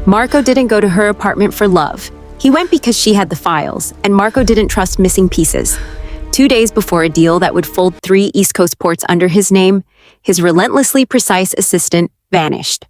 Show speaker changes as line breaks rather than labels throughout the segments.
Marco didn't go to her apartment for love. He went because she had the files, and Marco didn't trust missing pieces. 2 days before a deal that would fold 3 East Coast ports under his name, his relentlessly precise assistant vanished.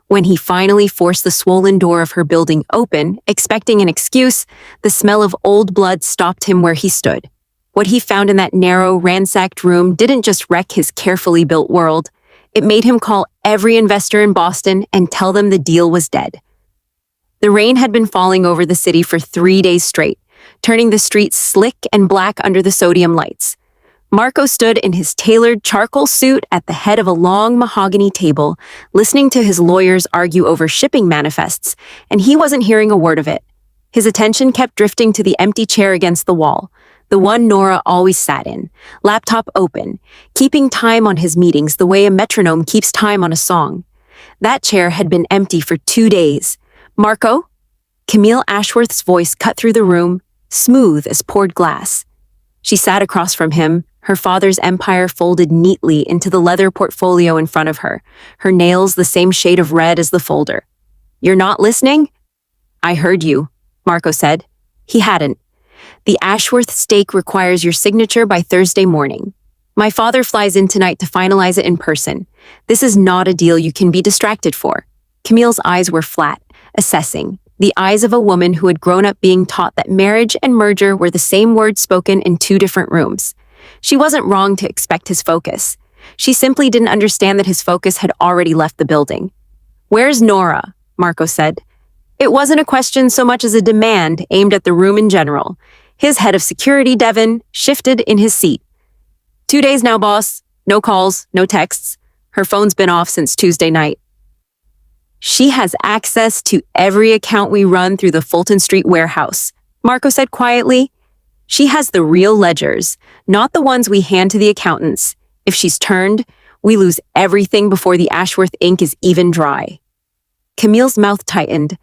When he finally forced the swollen door of her building open, expecting an excuse, the smell of old blood stopped him where he stood. What he found in that narrow, ransacked room didn't just wreck his carefully built world. It made him call every investor in Boston and tell them the deal was dead. The rain had been falling over the city for 3 days straight, turning the streets slick and black under the sodium lights. Marco stood in his tailored charcoal suit at the head of a long mahogany table, listening to his lawyers argue over shipping manifests, and he wasn't hearing a word of it. His attention kept drifting to the empty chair against the wall, the one Norah always sat in, laptop open, keeping time on his meetings the way a metronome keeps time on a song. That chair had been empty for 2 days. "Marco?" Camille Ashworth's voice cut through the room, smooth as poured glass. She sat across from him, her father's empire folded neatly into the leather portfolio in front of her, her nails the same shade of red as the folder. "You're not listening?" "I heard you," Marco said. He hadn't. "The Ashworth stake requires your signature by Thursday morning. My father flies in tonight to finalize it in person. This is not a deal you can be distracted for." Camille's eyes were flat, assessing, the eyes of a woman who had grown up being taught that marriage and merger were the same words spoken in 2 different rooms. She wasn't wrong to expect his focus. She simply didn't understand that his focus had already left the building. "Where's Norah?" Marco said. It wasn't a question so much as a demand aimed at the room in general. His head of security, Devin, shifted in his seat. 2 days now, boss. No calls, no texts. Her phone's been off since Tuesday night. "She has access to every account we run through the Fulton Street warehouse," Marco said quietly. "She has the real ledgers, not the ones we hand to the accountants. If she's turned, we lose everything before the Ashworth ink is even dry." Camille's mouth tightened.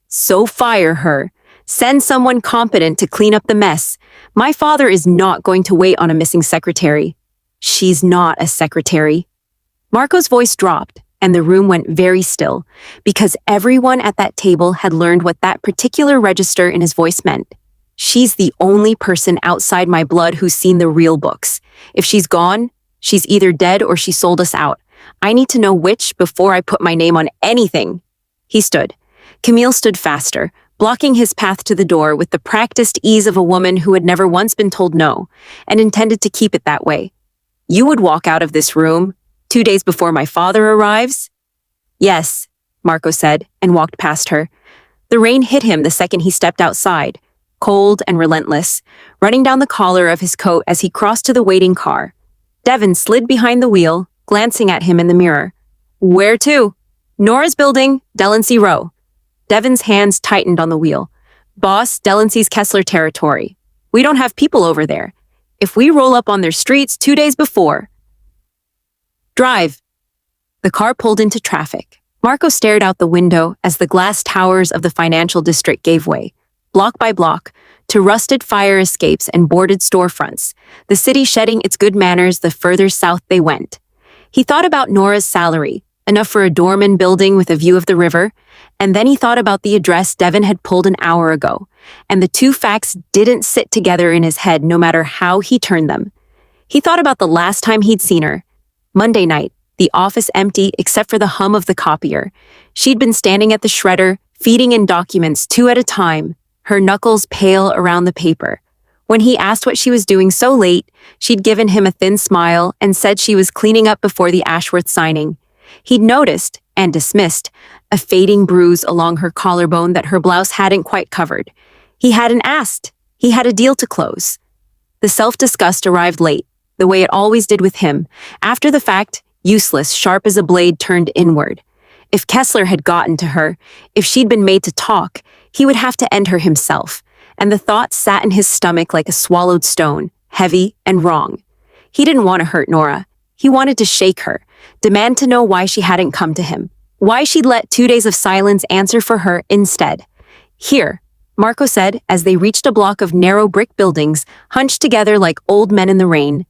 "So fire her. Send someone competent to clean up the mess. My father is not going to wait on a missing secretary." "She's not a secretary." Marco's voice dropped, and the room went very still, because everyone at that table had learned what that particular register in his voice meant. "She's the only person outside my blood who's seen the real books. If she's gone, she's either dead or she sold us out. I need to know which before I put my name on anything." He stood. Camille stood faster, blocking his path to the door with the practiced ease of a woman who had never once been told no, and intended to keep it that way. "You would walk out of this room 2 days before my father arrives?" "Yes," Marco said, and walked past her. The rain hit him the second he stepped outside, cold and relentless, running down the collar of his coat as he crossed to the waiting car. Devin slid behind the wheel, glancing at him in the mirror. "Where to?" "Norah's building, Delancey Row." Devin's hands tightened on the wheel. "Boss, Delancey's Kessler territory. We don't have people over there. If we roll up on their streets 2 days before..." "Drive." The car pulled into traffic. Marco stared out the window as the glass towers of the financial district gave way, block by block, to rusted fire escapes and boarded storefronts, the city shedding its good manners the further south they went. He thought about Norah's salary, enough for a doorman building with a view of the river, and then he thought about the address Devin had pulled an hour ago, and the 2 facts didn't sit together in his head no matter how he turned them. He thought about the last time he'd seen her. Monday night, the office empty except for the hum of the copier. She'd been standing at the shredder, feeding in documents 2 at a time, her knuckles pale around the paper. When he asked what she was doing so late, she'd given him a thin smile and said she was cleaning up before the Ashworth signing. He'd noticed, and dismissed, a fading bruise along her collarbone that her blouse hadn't quite covered. He hadn't asked. He had a deal to close. The self-disgust arrived late, the way it always did with him, after the fact, useless, sharp as a blade turned inward. If Kessler had gotten to her, if she'd been made to talk, he would have to end her himself, and the thought sat in his stomach like a swallowed stone, heavy and wrong. He didn't want to hurt Norah. He wanted to shake her, demand to know why she hadn't come to him, why she'd let 2 days of silence answer for her instead. "Here," Marco said as they reached a block of narrow brick buildings hunched together like old men in the rain.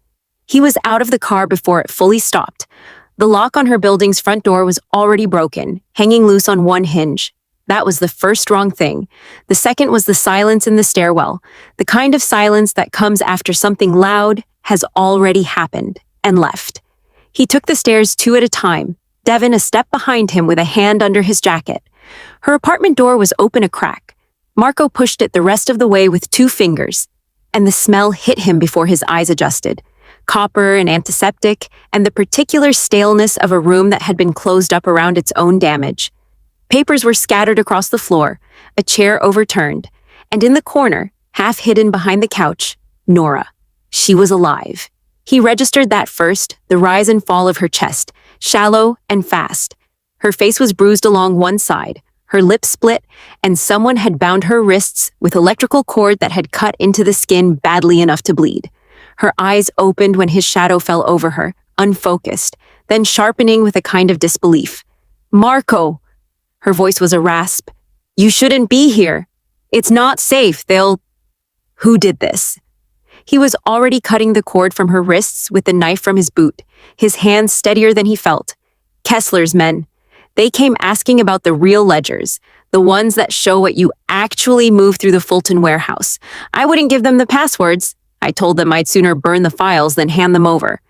He was out of the car before it fully stopped. The lock on her building's front door was already broken, hanging loose on one hinge. That was the first wrong thing. The second was the silence in the stairwell, the kind of silence that comes after something loud has already happened and left. He took the stairs two at a time, Devin a step behind him with a hand under his jacket. Her apartment door was open a crack. Marco pushed it the rest of the way with 2 fingers, and the smell hit him before his eyes adjusted. Copper and antiseptic, and the particular staleness of a room that had been closed up around its own damage. Papers were scattered across the floor, a chair overturned, and in the corner, half hidden behind the couch, Norah. She was alive. He registered that first, the rise and fall of her chest, shallow and fast. Her face was bruised along one side, her lips split, and someone had bound her wrists with electrical cord that had cut into the skin badly enough to bleed. Her eyes opened when his shadow fell over her, unfocused, then sharpening with a kind of disbelief. "Marco!" Her voice was a rasp. "You shouldn't be here. It's not safe. Who did this?" He was already cutting the cord from her wrists with the knife from his boot, his hands steadier than he felt. Kessler's men. They came asking about the real ledgers, the ones that show what you actually move through the Fulton warehouse. I wouldn't give them the passwords. I told them I'd sooner burn the files than hand them over.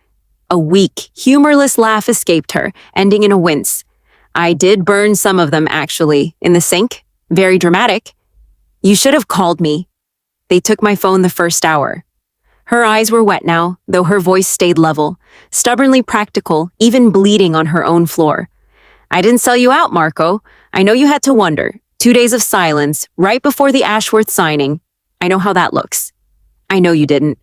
A weak, humorless laugh escaped her, ending in a wince. "I did burn some of them, actually, in the sink. Very dramatic. You should have called me. They took my phone the first hour." Her eyes were wet now, though her voice stayed level, stubbornly practical, even bleeding on her own floor. "I didn't sell you out, Marco. I know you had to wonder. 2 days of silence, right before the Ashworth signing. I know how that looks." "I know you didn't."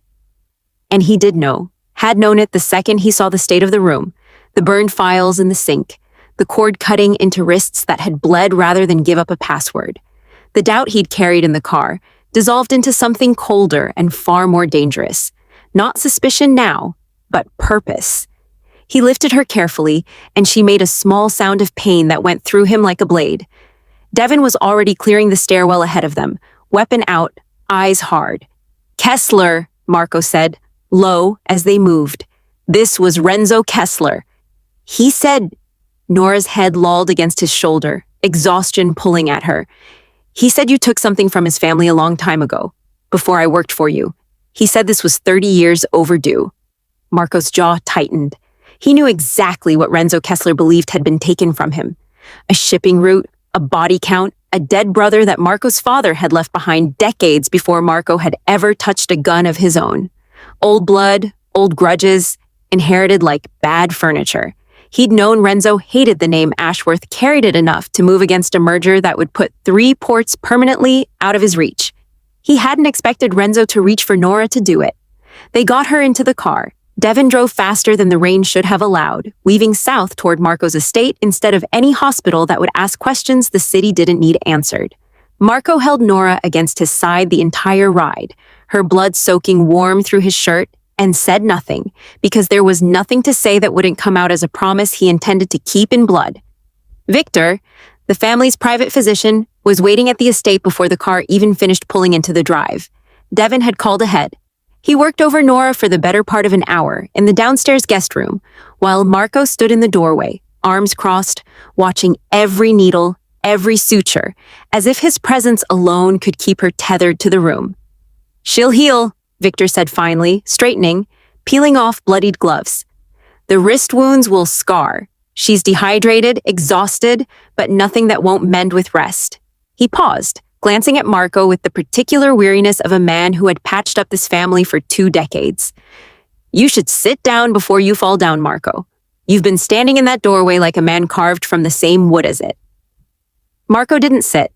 And he did know, had known it the second he saw the state of the room, the burned files in the sink, the cord cutting into wrists that had bled rather than give up a password. The doubt he'd carried in the car dissolved into something colder and far more dangerous. Not suspicion now, but purpose. He lifted her carefully, and she made a small sound of pain that went through him like a blade. Devin was already clearing the stairwell ahead of them, weapon out, eyes hard. "Kessler," Marco said, low as they moved. "This was Renzo Kessler." He said. Nora's head lolled against his shoulder, exhaustion pulling at her. "He said you took something from his family a long time ago, before I worked for you. He said this was 30 years overdue." Marco's jaw tightened. He knew exactly what Renzo Kessler believed had been taken from him. A shipping route, a body count, a dead brother that Marco's father had left behind decades before Marco had ever touched a gun of his own. Old blood, old grudges, inherited like bad furniture. He'd known Renzo hated the name Ashworth, carried it enough to move against a merger that would put 3 ports permanently out of his reach. He hadn't expected Renzo to reach for Norah to do it. They got her into the car. Devin drove faster than the rain should have allowed, weaving south toward Marco's estate instead of any hospital that would ask questions the city didn't need answered. Marco held Norah against his side the entire ride, her blood soaking warm through his shirt, and said nothing, because there was nothing to say that wouldn't come out as a promise he intended to keep in blood. Victor, the family's private physician, was waiting at the estate before the car even finished pulling into the drive. Devin had called ahead. He worked over Norah for the better part of an hour in the downstairs guest room, while Marco stood in the doorway, arms crossed, watching every needle, every suture, as if his presence alone could keep her tethered to the room. "She'll heal," Victor said finally, straightening, peeling off bloodied gloves. "The wrist wounds will scar. She's dehydrated, exhausted, but nothing that won't mend with rest." He paused, glancing at Marco with the particular weariness of a man who had patched up this family for 2 decades. "You should sit down before you fall down, Marco. You've been standing in that doorway like a man carved from the same wood as it." Marco didn't sit.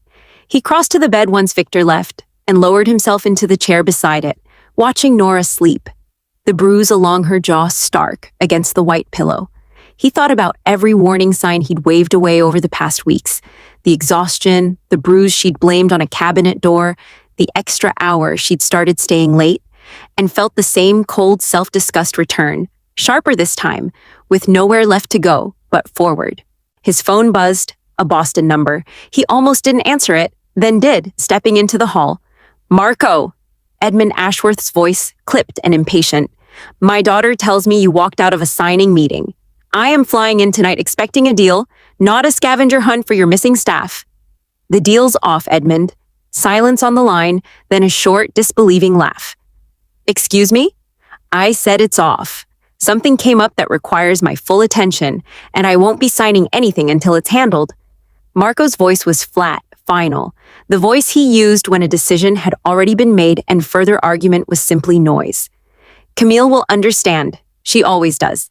He crossed to the bed once Victor left and lowered himself into the chair beside it, watching Norah sleep, the bruise along her jaw stark against the white pillow. He thought about every warning sign he'd waved away over the past weeks, the exhaustion, the bruise she'd blamed on a cabinet door, the extra hour she'd started staying late, and felt the same cold self-disgust return, sharper this time, with nowhere left to go but forward. His phone buzzed, a Boston number. He almost didn't answer it, then did, stepping into the hall. "Marco!" Edmund Ashworth's voice, clipped and impatient. "My daughter tells me you walked out of a signing meeting. I am flying in tonight expecting a deal, not a scavenger hunt for your missing staff." The deal's off, Edmund. Silence on the line, then a short, disbelieving laugh. Excuse me? I said it's off. Something came up that requires my full attention, and I won't be signing anything until it's handled. Marco's voice was flat, final, the voice he used when a decision had already been made and further argument was simply noise. Camille will understand. She always does.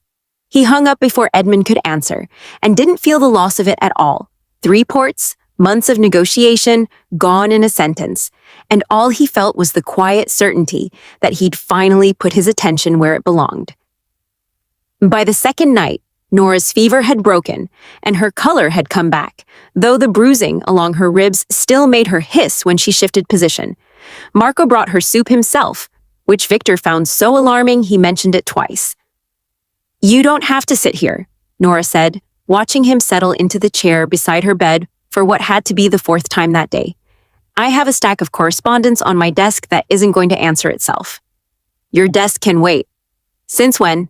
He hung up before Edmund could answer, and didn't feel the loss of it at all. 3 ports, months of negotiation, gone in a sentence, and all he felt was the quiet certainty that he'd finally put his attention where it belonged. By the second night, Norah's fever had broken, and her color had come back, though the bruising along her ribs still made her hiss when she shifted position. Marco brought her soup himself, which Victor found so alarming he mentioned it twice. You don't have to sit here, Norah said, watching him settle into the chair beside her bed for what had to be the 4th time that day. I have a stack of correspondence on my desk that isn't going to answer itself. Your desk can wait. Since when?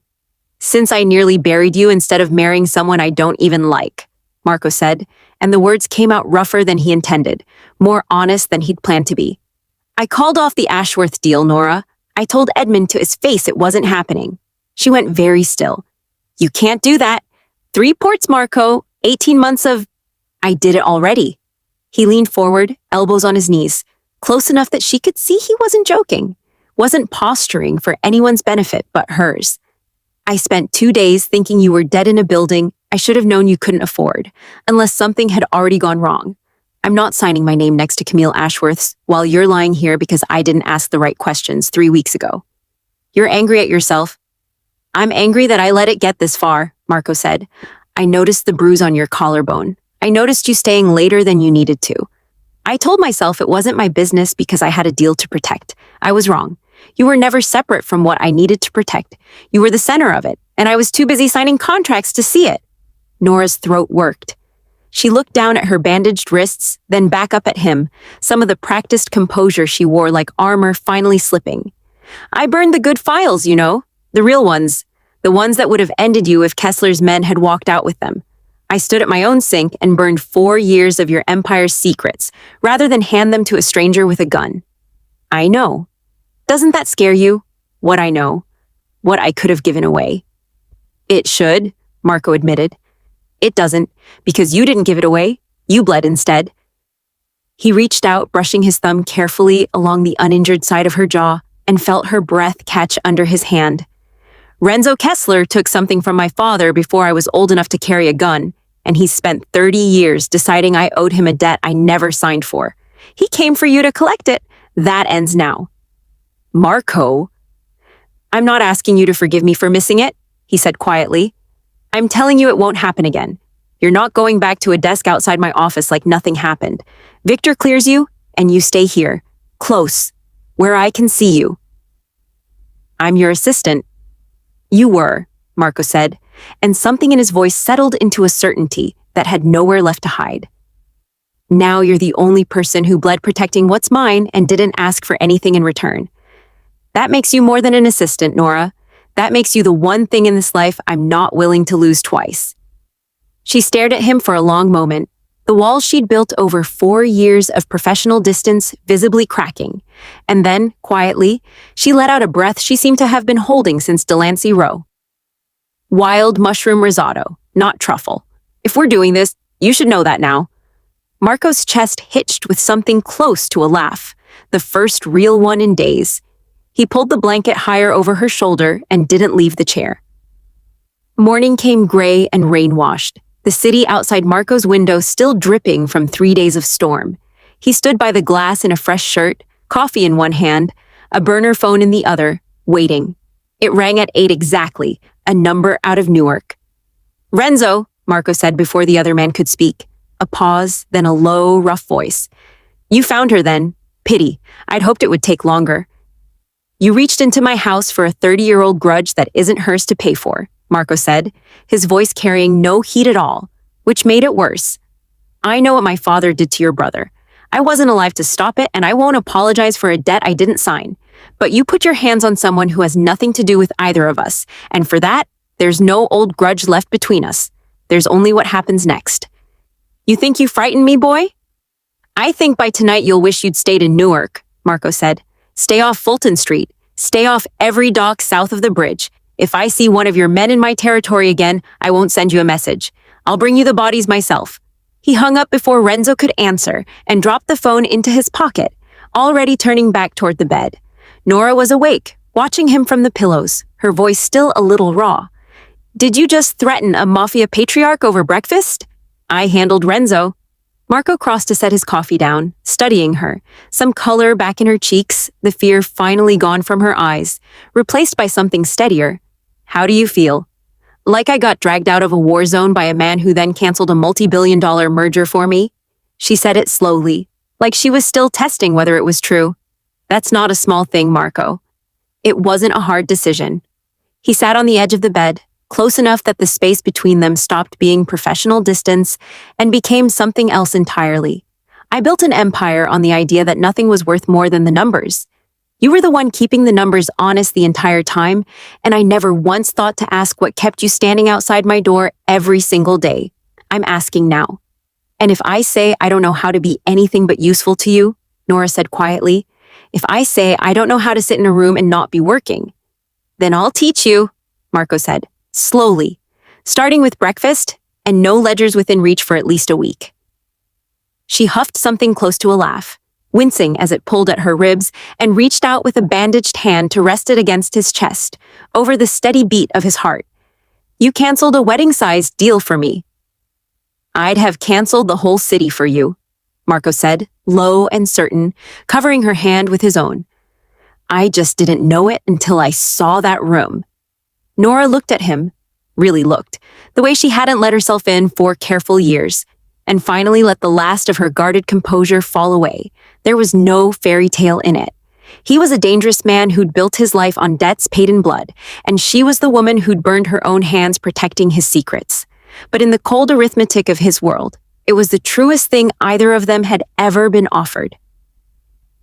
Since I nearly buried you instead of marrying someone I don't even like, Marco said, and the words came out rougher than he intended, more honest than he'd planned to be. I called off the Ashworth deal, Norah. I told Edmund to his face it wasn't happening. She went very still. You can't do that. 3 ports, Marco. 18 months of... I did it already. He leaned forward, elbows on his knees, close enough that she could see he wasn't joking, wasn't posturing for anyone's benefit but hers. I spent 2 days thinking you were dead in a building I should have known you couldn't afford, unless something had already gone wrong. I'm not signing my name next to Camille Ashworth's while you're lying here because I didn't ask the right questions 3 weeks ago. You're angry at yourself. I'm angry that I let it get this far, Marco said. I noticed the bruise on your collarbone. I noticed you staying later than you needed to. I told myself it wasn't my business because I had a deal to protect. I was wrong. You were never separate from what I needed to protect. You were the center of it, and I was too busy signing contracts to see it. Nora's throat worked. She looked down at her bandaged wrists, then back up at him, some of the practiced composure she wore like armor finally slipping. I burned the good files, you know, the real ones, the ones that would have ended you if Kessler's men had walked out with them. I stood at my own sink and burned 4 years of your empire's secrets, rather than hand them to a stranger with a gun. I know. Doesn't that scare you? What I know. What I could have given away. It should, Marco admitted. It doesn't, because you didn't give it away. You bled instead. He reached out, brushing his thumb carefully along the uninjured side of her jaw, and felt her breath catch under his hand. Renzo Kessler took something from my father before I was old enough to carry a gun, and he spent 30 years deciding I owed him a debt I never signed for. He came for you to collect it. That ends now. Marco, I'm not asking you to forgive me for missing it, he said quietly. I'm telling you it won't happen again. You're not going back to a desk outside my office like nothing happened. Victor clears you, and you stay here, close, where I can see you. I'm your assistant. You were, Marco said, and something in his voice settled into a certainty that had nowhere left to hide. Now you're the only person who bled protecting what's mine and didn't ask for anything in return. That makes you more than an assistant, Norah. That makes you the one thing in this life I'm not willing to lose twice. She stared at him for a long moment, the walls she'd built over 4 years of professional distance visibly cracking, and then, quietly, she let out a breath she seemed to have been holding since Delancey Row. Wild mushroom risotto, not truffle. If we're doing this, you should know that now. Marco's chest hitched with something close to a laugh, the first real one in days. He pulled the blanket higher over her shoulder and didn't leave the chair. Morning came gray and rain-washed, the city outside Marco's window still dripping from 3 days of storm. He stood by the glass in a fresh shirt, coffee in one hand, a burner phone in the other, waiting. It rang at 8 exactly, a number out of Newark. Renzo, Marco said before the other man could speak. A pause, then a low, rough voice. You found her then. Pity. I'd hoped it would take longer. You reached into my house for a 30-year-old grudge that isn't hers to pay for, Marco said, his voice carrying no heat at all, which made it worse. I know what my father did to your brother. I wasn't alive to stop it, and I won't apologize for a debt I didn't sign. But you put your hands on someone who has nothing to do with either of us, and for that, there's no old grudge left between us. There's only what happens next. You think you frightened me, boy? I think by tonight you'll wish you'd stayed in Newark, Marco said. Stay off Fulton Street. Stay off every dock south of the bridge. If I see one of your men in my territory again, I won't send you a message. I'll bring you the bodies myself. He hung up before Renzo could answer and dropped the phone into his pocket, already turning back toward the bed. Norah was awake, watching him from the pillows, her voice still a little raw. Did you just threaten a Mafia patriarch over breakfast? I handled Renzo. Marco crossed to set his coffee down, studying her, some color back in her cheeks, the fear finally gone from her eyes, replaced by something steadier. How do you feel? Like I got dragged out of a war zone by a man who then canceled a multi-billion-dollar merger for me? She said it slowly, like she was still testing whether it was true. That's not a small thing, Marco. It wasn't a hard decision. He sat on the edge of the bed, close enough that the space between them stopped being professional distance and became something else entirely. I built an empire on the idea that nothing was worth more than the numbers. You were the one keeping the numbers honest the entire time, and I never once thought to ask what kept you standing outside my door every single day. I'm asking now. And if I say I don't know how to be anything but useful to you, Norah said quietly, if I say I don't know how to sit in a room and not be working, then I'll teach you, Marco said. Slowly, starting with breakfast and no ledgers within reach for at least a week. She huffed something close to a laugh, wincing as it pulled at her ribs, and reached out with a bandaged hand to rest it against his chest, over the steady beat of his heart. You canceled a wedding-sized deal for me. I'd have canceled the whole city for you, Marco said, low and certain, covering her hand with his own. I just didn't know it until I saw that room. Norah looked at him, really looked, the way she hadn't let herself in for careful years, and finally let the last of her guarded composure fall away. There was no fairy tale in it. He was a dangerous man who'd built his life on debts paid in blood, and she was the woman who'd burned her own hands protecting his secrets. But in the cold arithmetic of his world, it was the truest thing either of them had ever been offered.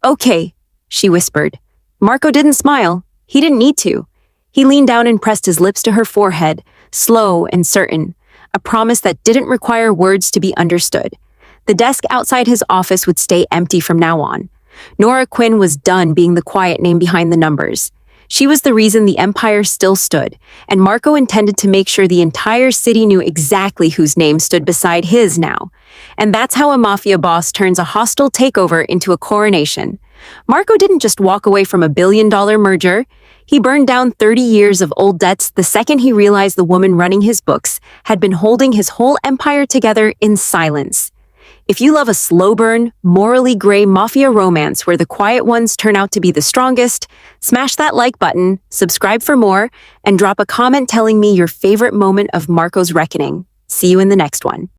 Okay, she whispered. Marco didn't smile. He didn't need to. He leaned down and pressed his lips to her forehead, slow and certain, a promise that didn't require words to be understood. The desk outside his office would stay empty from now on. Norah Quinn was done being the quiet name behind the numbers. She was the reason the empire still stood, and Marco intended to make sure the entire city knew exactly whose name stood beside his now. And that's how a mafia boss turns a hostile takeover into a coronation. Marco didn't just walk away from a billion-dollar merger. He burned down 30 years of old debts the second he realized the woman running his books had been holding his whole empire together in silence. If you love a slow burn, morally gray mafia romance where the quiet ones turn out to be the strongest, smash that like button, subscribe for more, and drop a comment telling me your favorite moment of Marco's reckoning. See you in the next one.